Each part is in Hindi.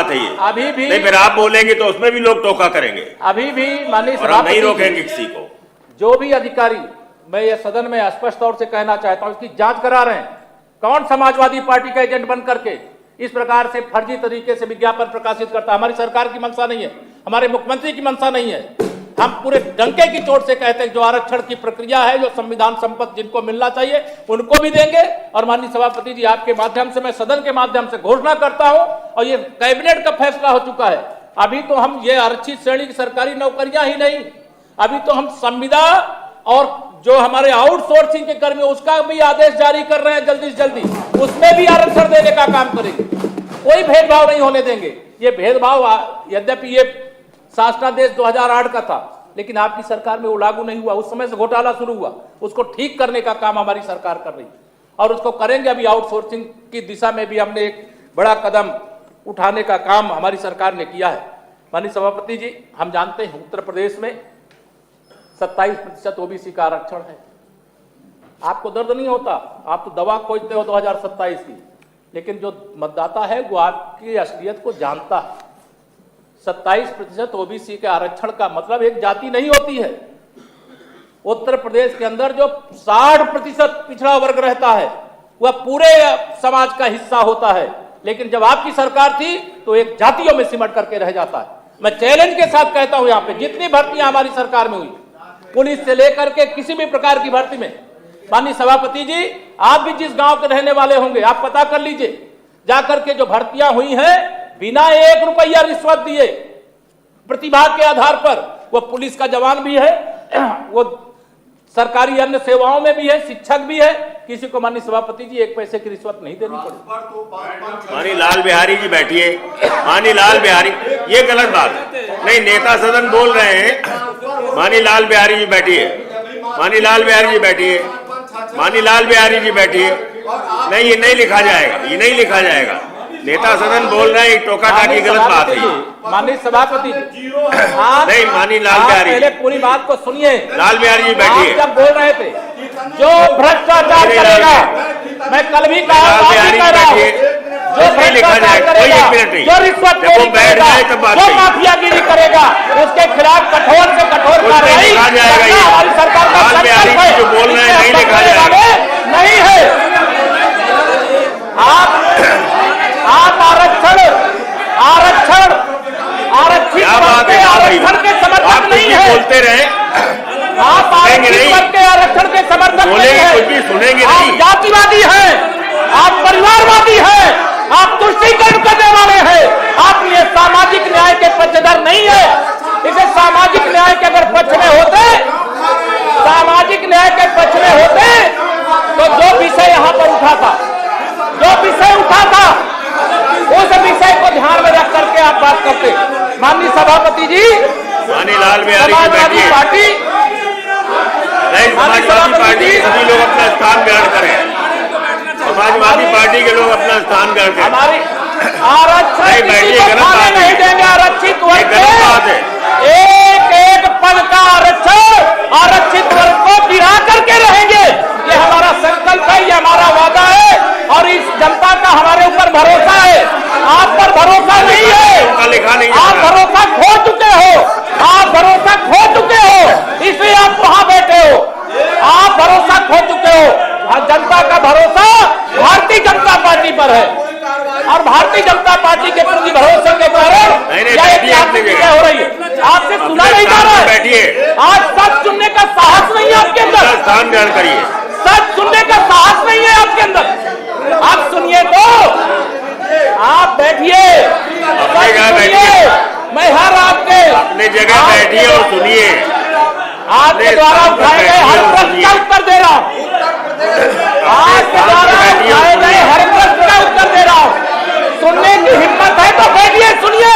बात है ये। अभी भी नहीं, फिर आप बोलेंगे तो उसमें भी लोग टोका करेंगे, अभी भी माननीय और हम नहीं रोकेंगे किसी को। जो भी अधिकारी, मैं ये सदन में स्पष्ट तौर से कहना चाहता हूं, इसकी जांच करा रहे हैं। कौन समाजवादी पार्टी का एजेंट बन करके इस प्रकार से फर्जी तरीके से विज्ञापन प्रकाशित करता है? हमारी सरकार की मंशा नहीं है, हमारे मुख्यमंत्री की मंशा नहीं है। हम पूरे डंके की चोट से कहते हैं जो आरक्षण की प्रक्रिया है, जो संविधान संपत्ति जिनको मिलना चाहिए उनको भी देंगे। और माननीय सभापति जी, आपके माध्यम से मैं सदन के माध्यम से घोषणा करता हूं, और ये कैबिनेट का फैसला हो चुका है, अभी तो हम ये आरक्षित श्रेणी की सरकारी नौकरियां ही नहीं, अभी तो हम संविदा और जो हमारे आउटसोर्सिंग के कर्मी उसका भी आदेश जारी कर रहे हैं जल्दी से जल्दी, उसमें भी आरक्षण देने का काम करेंगे। कोई भेदभाव नहीं होने देंगे। ये भेदभाव यद्यपि ये शासनादेश 2008 का था, लेकिन आपकी सरकार में वो लागू नहीं हुआ, उस समय से घोटाला शुरू हुआ। उसको ठीक करने का काम हमारी सरकार कर रही है और उसको करेंगे। अभी आउटसोर्सिंग की दिशा में भी हमने एक बड़ा कदम उठाने का काम हमारी सरकार ने किया है। माननीय सभापति जी, हम जानते हैं उत्तर प्रदेश में 27% ओबीसी का आरक्षण है। आपको दर्द नहीं होता, आप तो दवा खोजते हो 2027 की, लेकिन जो मतदाता है वो आपकी असलियत को जानता है। 27% ओबीसी के आरक्षण का मतलब एक जाति नहीं होती है। उत्तर प्रदेश के अंदर जो 60% पिछड़ा वर्ग रहता है वह पूरे समाज का हिस्सा होता है, लेकिन जब आपकी सरकार थी तो एक जातियों में सिमट करके रह जाता है। मैं चैलेंज के साथ कहता हूं, यहाँ पे जितनी भर्तियां हमारी सरकार में हुई, पुलिस से लेकर के किसी भी प्रकार की भर्ती में, माननीय सभापति जी, आप भी जिस गांव के रहने वाले होंगे आप पता कर लीजिए, जाकर के जो भर्तियां हुई हैं बिना 1 रुपया रिश्वत दिए, प्रतिभा के आधार पर, वो पुलिस का जवान भी है, वो सरकारी अन्य सेवाओं में भी है, शिक्षक भी है, किसी को माननीय सभापति जी 1 पैसे की रिश्वत नहीं देनी पड़ेगी। माननीय लाल बिहारी जी बैठिए, माननीय लाल बिहारी, ये गलत बात है। नहीं, नेता सदन बोल रहे हैं। माननीय लाल बिहारी जी बैठिए, माननीय लाल बिहारी जी बैठिए, माननीय लाल बिहारी जी बैठिए। नहीं, ये नहीं लिखा जाएगा, ये नहीं लिखा जाएगा। नेता सदन बोल रहे हैं, टोका टाकी गलत बात है। माननीय सभापति जी, नहीं, माननीय लाल बिहारी, पहले पूरी बात को सुनिए। लाल बिहारी जी बैठिए। जब बोल रहे थे जो भ्रष्टाचार करेगा, मैं कल भी कहा, जो भ्रष्टाचार करेगा, जो रिश्वत करेगा, जो माफियागिरी करेगा, उसके खिलाफ कठोर से कठोर कार्रवाई हमारी सरकार का संकल्प है। जो बोल रहे हैं नहीं लिखा जाएगा, नहीं है। आप आरक्षण के समर्थक नहीं है, बोलते रहे। आप आरक्षण के आरक्षण के समर्थक नहीं है, कुछ भी सुनेंगे आप नहीं। जातिवादी हैं, आप परिवारवादी हैं, आप तुष्टीकरण करने वाले हैं, आप ये सामाजिक न्याय के पक्षधर नहीं है। इसे सामाजिक न्याय के अगर पक्ष में होते, सामाजिक न्याय के पक्ष में होते, तो जो विषय यहाँ पर उठा था, उस विषय को ध्यान में रख करके आप बात करते। माननीय सभापति जी, माननीय लाल बिहारी समाजवादी पार्टी, समाजवादी पार्टी के सभी लोग अपना स्थान ग्रहण करें। समाजवादी पार्टी के लोग अपना स्थान ग्रहण करें। हमारी आरक्षण किसी को खाने नहीं देंगे। आरक्षित वर्ग के एक पद का आरक्षण आरक्षित वर्ग को गिरा करके रहेंगे। ये हमारा संकल्प है, ये हमारा वादा है, और इस जनता का हमारे ऊपर भरोसा है। आप पर भरोसा नहीं है, आप भरोसा खो चुके हो, आप भरोसा खो चुके हो, इसलिए आप वहां बैठे हो। आप भरोसा खो चुके हो। जनता का भरोसा भारतीय जनता पार्टी पर है, और भारतीय जनता पार्टी के प्रति भरोसे के कारण हो रही है। आपसे सुना नहीं जा रहा है। आज सच सुनने का साहस नहीं है आपके अंदर, स्थान ग्रहण करिए। सच सुनने का साहस नहीं है आपके अंदर। आप सुनिए तो, आप बैठिए, मैं हर आपके अपने जगह बैठिए और सुनिए। आपके द्वारा उठाए गए हर प्रश्न का उत्तर दे रहा हूँ, आपके द्वारा उठाए गए हर प्रश्न का उत्तर दे रहा हूँ। सुनने की हिम्मत है तो बैठिए, सुनिए।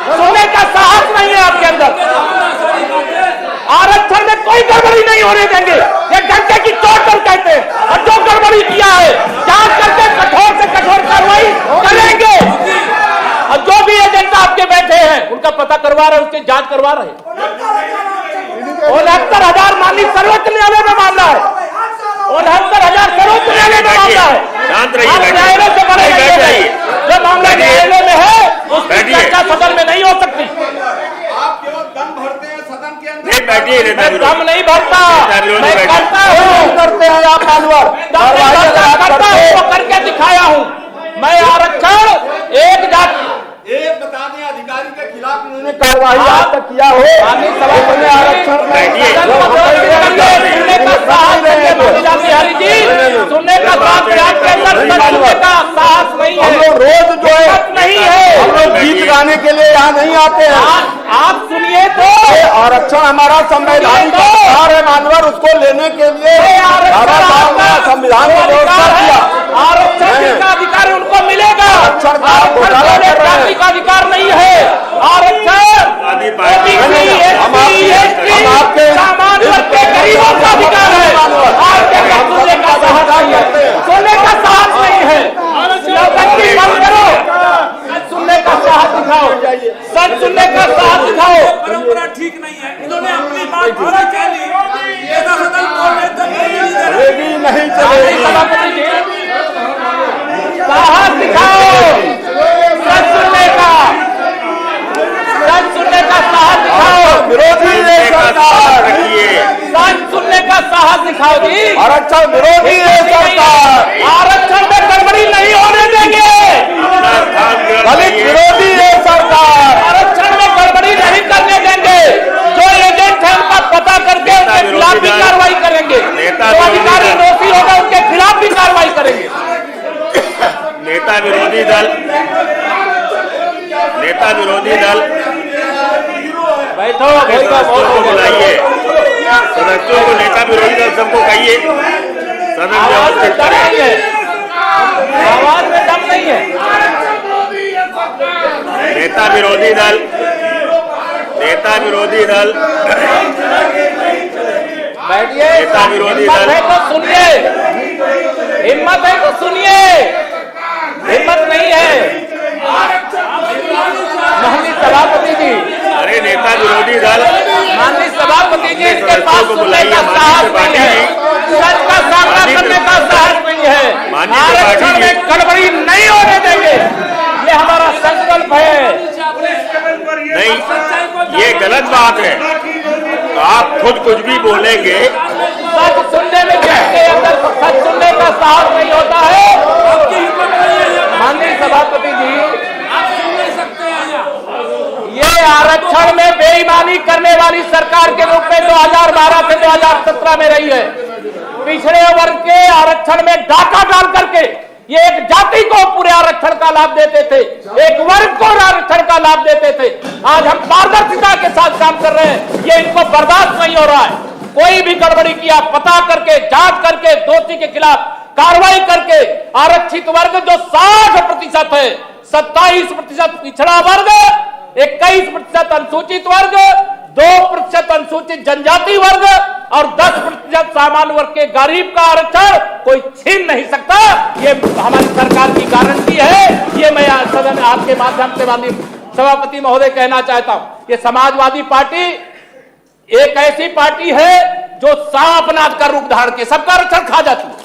सुनने का साहस नहीं है आपके अंदर। आरक्षण में कोई गड़बड़ी नहीं होने देंगे, ये डंके की चोट पर कहते हैं। और जो गड़बड़ी किया है जांच करके कठोर से कठोर कार्रवाई करेंगे। और जो भी एजेंट आपके बैठे हैं उनका पता करवा रहे, उसकी जांच करवा रहे। 69,000 माननीय सर्वोच्च न्यायालय में मामला है, 69,000 सर्वोच्च न्यायालय में मामला है। शांत रहिए, न्यायालय से बड़े जो मामला न्यायालय में है उस डरता, मैं करता हूँ। करते हैं आप मानवर, करता हूँ, वो करके दिखाया हूँ। मैं आरक्षण एक जाति, एक बता दें अधिकारी के खिलाफ उन्होंने कार्रवाई आज तक किया हो, उन्होंने आरक्षण बिहारी जी सुनने का साथ के अंदर का साहस नहीं है, रोज जो है नहीं है, हम लोग गीत गाने के लिए यहाँ नहीं आते हैं। आप सुनिए तो, आरक्षण हमारा संवैधानिक अधिकार है मानवर, उसको लेने के लिए बाबा साहब ने संविधान में व्यवस्था किया। आरक्षण का अधिकार उनको मिलेगा, आरक्षण का घोटाला कर रहे हैं। का अधिकार नहीं है। आरक्षण हम आपके सामान्य वर्ग के गरीबों का अधिकार है। आपके सुनने का साहस नहीं है, सुनने का साहस नहीं है। नौटंकी बंद करो, सुनने का साहस दिखाओ, सच सुनने का साहस दिखाओ। परंपरा ठीक नहीं है, इन्होंने अपनी बात पूरी कह ली, नेता सदन बोलने तक चलेगी नहीं चलेगी। सभापति जी साहस दिखाओ, सच सुनने का साहस दिखाओ। विरोधी है सरकार, सच सुनने का साहस दिखाओ जी। आरक्षण विरोधी है सरकार, आरक्षण में गड़बड़ी नहीं होने देंगे। दलित विरोधी है सरकार, आरक्षण में गड़बड़ी नहीं करने देंगे। जो एजेंट है उनका पता करके उनके खिलाफ भी कार्रवाई करेंगे, जो अधिकारी दोषी होगा उनके खिलाफ भी कार्रवाई करेंगे। नेता विरोधी दल बैठो, सदस्यों को बुलाइए, सदस्यों को नेता विरोधी दल सबको कहिए सदन व्यवस्थित करें। आवाज में दम नहीं है। नेता विरोधी दल बैठिए, नेता विरोधी हिम्मत दल है तो सुनिए, हिम्मत है तो सुनिए, हिम्मत नहीं है। माननीय सभापति जी, अरे नेता विरोधी दल माननीय सभापति जी, इसके पास सदस्यों को सुनने बुलाइए, का साहस नहीं है, सच का सामना करने का साहस नहीं है। माननीय आरक्षण में गड़बड़ी नहीं होने देंगे, ये हमारा संकल्प है। नहीं, ये गलत बात है। आप खुद कुछ भी बोलेंगे, सच सुनने में जिसके अंदर सच सुनने का साहस नहीं होता है। माननीय सभापति जी, ये आरक्षण में बेईमानी करने वाली सरकार के रूप में 2012 से 2017 में रही है। पिछड़े वर्ग के आरक्षण में डाका डाल करके ये एक जाति को पूरे आरक्षण का लाभ देते थे, एक वर्ग को आरक्षण का लाभ देते थे। आज हम पारदर्शिता के साथ काम कर रहे हैं, ये इनको बर्दाश्त नहीं हो रहा है। कोई भी गड़बड़ी किया पता करके, जांच करके, दोषी के खिलाफ कार्रवाई करके आरक्षित वर्ग जो 60% है, 27% पिछड़ा वर्ग, 21% अनुसूचित वर्ग, 2% अनुसूचित जनजाति वर्ग और 10% सामान्य वर्ग के गरीब का आरक्षण कोई छीन नहीं सकता। ये हमारी सरकार की गारंटी है। ये मैं सदन आपके माध्यम से माननीय सभापति महोदय कहना चाहता हूं। ये समाजवादी पार्टी एक ऐसी पार्टी है जो सांपनाद का रूप धारण के सबका आरक्षण खा जाती है।